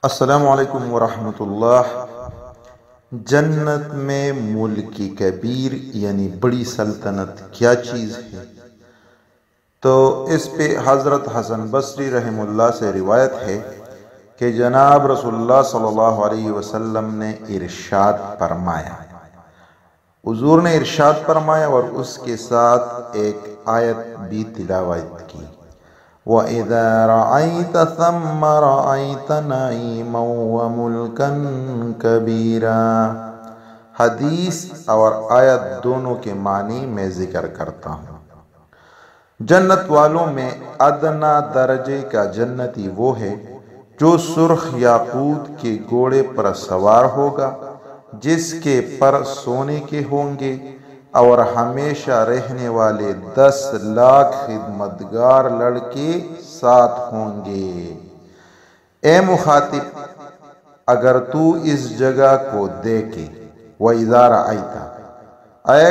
السلام علیکم ورحمۃ اللہ۔ جنت میں ملک کبیر یعنی بڑی سلطنت کیا چیز ہے؟ تو اس پہ حضرت حسن بصری رحمہ اللہ سے روایت ہے کہ جناب رسول اللہ صلی اللہ علیہ وسلم نے ارشاد فرمایا، حضور نے ارشاد فرمایا اور اس کے ساتھ ایک آیت بھی تلاوت کی، وَإِذَا رَأَيْتَ ثَمَّ رَأَيْتَ نَعِيمًا وَمُلْكًا كَبِيرًا۔ حدیث اور آیت دونوں کے معنی میں ذکر کرتا ہوں۔ جنت والوں میں ادنا درجے کا جنتی وہ ہے جو سرخ یاقوت کے گھوڑے پر سوار ہوگا، جس کے پر سونے کے ہوں گے، اور ہمیشہ رہنے والے 10 لاکھ خدمتگار لڑکے ساتھ ہوں گے۔ اے مخاطب، اگر تو اس جگہ کو دیکھے، وَإِذَا رَأَيْتَ، اے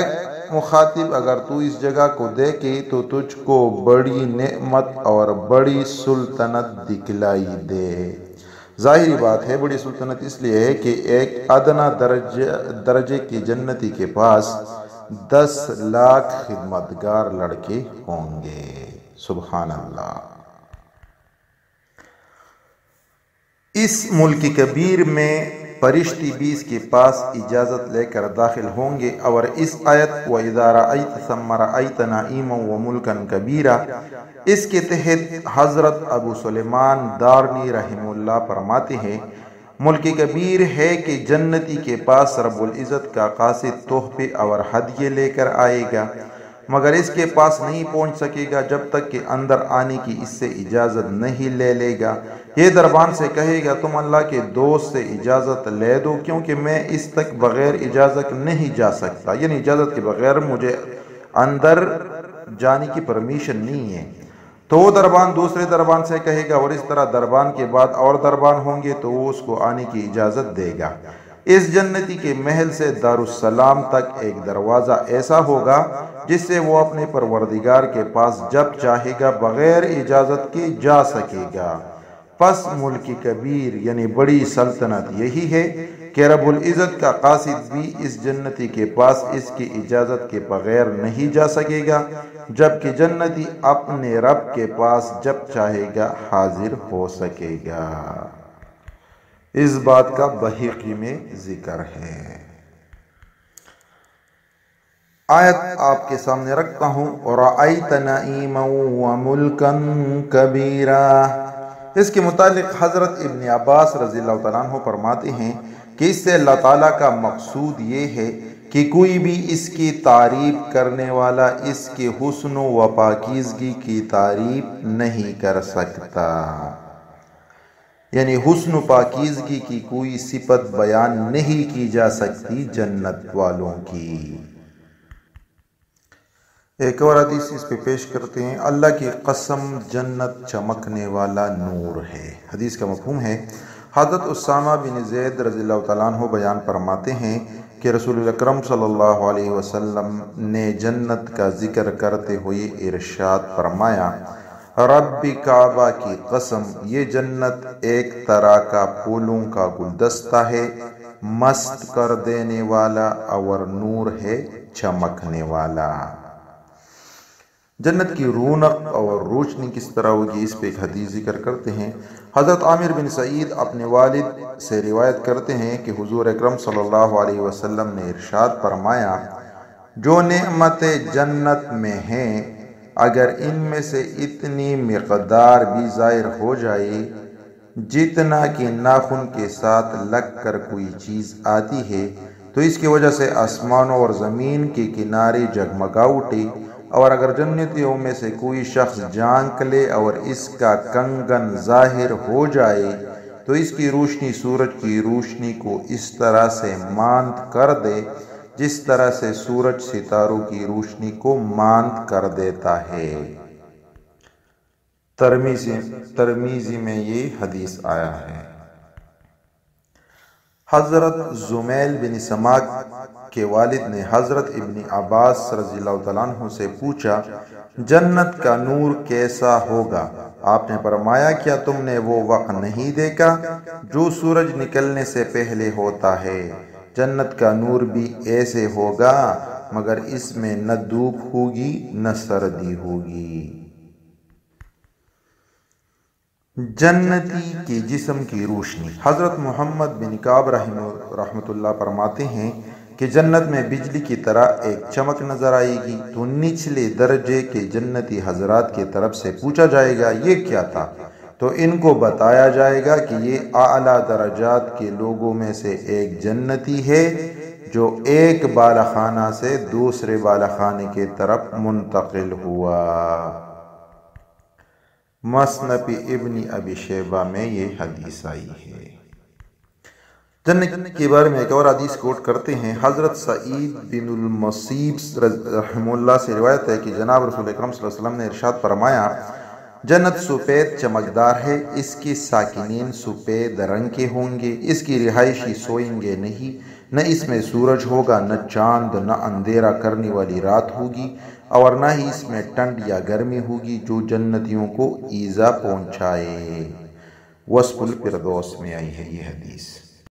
مخاطب اگر تو اس جگہ کو دیکھے تو تجھ کو بڑی نعمت اور بڑی سلطنت دکھلائی دے۔ ظاہری بات ہے، بڑی سلطنت اس لیے ہے کہ ایک ادنا درجے کی جنتی کے پاس 10 لاکھ خدمتگار لڑکے ہوں گے۔ سبحان اللہ۔ اس ملک کبیر میں فرشتے بھی اس کے پاس اجازت لے کر داخل ہوں گے، اور اس آیت وَإِذَا رَأَيْتَ ثَمَّ رَأَيْتَ نَعِيمًا وَمُلْكًا كَبِيرًا، اس کے تحت حضرت ابو سلیمان دارانی رحمہ اللہ فرماتے ہیں، ملک کبیر ہے کہ جنتی کے پاس رب العزت کا قاصد تحفے اور ہدیے لے کر آئے گا، مگر اس کے پاس نہیں پہنچ سکے گا جب تک کہ اندر آنے کی اس سے اجازت نہیں لے گا۔ یہ دربان سے کہے گا، تم اللہ کے دوست سے اجازت لے دو، کیونکہ میں اس تک بغیر اجازت نہیں جا سکتا، یعنی اجازت کے بغیر مجھے اندر جانے کی پرمیشن نہیں ہے۔ تو وہ دربان دوسرے دربان سے کہے گا، اور اس طرح دربان کے بعد اور دربان ہوں گے تو وہ اس کو آنے کی اجازت دے گا۔ اس جنتی کے محل سے دارالسلام تک ایک دروازہ ایسا ہوگا جس سے وہ اپنے پروردگار کے پاس جب چاہے گا بغیر اجازت کے جا سکے گا۔ پس ملک کبیر یعنی بڑی سلطنت یہی ہے کہ رب العزت کا قاصد بھی اس جنتی کے پاس اس کی اجازت کے بغیر نہیں جا سکے گا، جبکہ جنتی اپنے رب کے پاس جب چاہے گا حاضر ہو سکے گا۔ اس بات کا بحقی میں ذکر ہے۔ آیت آپ کے سامنے رکھتا ہوں، وَرَأَيْتَ نَعِيمًا وَمُلْكًا كَبِيرًا۔ اس کے متعلق حضرت ابن عباس رضی اللہ تعالیٰ عنہ فرماتے ہیں کہ اس سے اللہ تعالیٰ کا مقصود یہ ہے کہ کوئی بھی اس کی تعریف کرنے والا اس کے حسن و پاکیزگی کی تعریف نہیں کر سکتا، یعنی حسن و پاکیزگی کی کوئی صفت بیان نہیں کی جا سکتی جنت والوں کی۔ ایک اور حدیث اس پہ پیش کرتے ہیں، اللہ کی قسم جنت چمکنے والا نور ہے۔ حدیث کا مفہوم ہے، حضرت اسامہ بن زید رضی اللہ تعالیٰ عنہ بیان فرماتے ہیں کہ رسول اکرم صلی اللہ علیہ وسلم نے جنت کا ذکر کرتے ہوئے ارشاد فرمایا، رب کعبہ کی قسم، یہ جنت ایک طرح کا پھولوں کا گلدستہ ہے، مست کر دینے والا، اور نور ہے چمکنے والا۔ جنت کی رونق اور روشنی کس طرح ہوگی، اس پہ ایک حدیث ذکر کرتے ہیں۔ حضرت عامر بن سعید اپنے والد سے روایت کرتے ہیں کہ حضور اکرم صلی اللہ علیہ وسلم نے ارشاد فرمایا، جو نعمتیں جنت میں ہیں، اگر ان میں سے اتنی مقدار بھی ظاہر ہو جائے جتنا کہ ناخن کے ساتھ لگ کر کوئی چیز آتی ہے، تو اس کی وجہ سے آسمانوں اور زمین کے کنارے جگمگا اٹھے، اور اگر جنتیوں میں سے کوئی شخص جھانک لے اور اس کا کنگن ظاہر ہو جائے تو اس کی روشنی سورج کی روشنی کو اس طرح سے ماند کر دے جس طرح سے سورج ستاروں کی روشنی کو ماند کر دیتا ہے۔ ترمذی میں یہ حدیث آیا ہے۔ حضرت زمیل بن سماک کے والد نے حضرت ابن عباس رضی اللہ تعالیٰ عنہ سے پوچھا، جنت کا نور کیسا ہوگا؟ آپ نے فرمایا کیا تم نے وہ وقت نہیں دیکھا جو سورج نکلنے سے پہلے ہوتا ہے؟ جنت کا نور بھی ایسے ہوگا مگر اس میں نہ دھوپ ہوگی نہ سردی ہوگی۔ جنتی کے جسم کی روشنی۔ حضرت محمد بن کعب رحمۃ اللہ فرماتے ہیں کہ جنت میں بجلی کی طرح ایک چمک نظر آئے گی تو نچلے درجے کے جنتی حضرات کی طرف سے پوچھا جائے گا یہ کیا تھا؟ تو ان کو بتایا جائے گا کہ یہ اعلیٰ درجات کے لوگوں میں سے ایک جنتی ہے جو ایک بالا خانہ سے دوسرے بالا خانے کی طرف منتقل ہوا۔ مصنف ابن ابی شیبہ میں یہ حدیث آئی ہے۔ جنت کے بارے میں ایک اور حدیث کوٹ کرتے ہیں۔ حضرت سعید بن المسیب رحمہ اللہ سے روایت ہے کہ جناب رسول اکرم صلی اللہ علیہ وسلم نے ارشاد فرمایا جنت سفید چمکدار ہے، اس کے ساکنین سفید رنگ کے ہوں گے، اس کی رہائشی سوئیں گے نہیں، نہ اس میں سورج ہوگا، نہ چاند، نہ اندھیرا کرنے والی رات ہوگی، اور نہ ہی اس میں ٹھنڈ یا گرمی ہوگی جو جنتیوں کو ایذا پہنچائے۔ وصف الفردوس میں آئی ہے یہ حدیث۔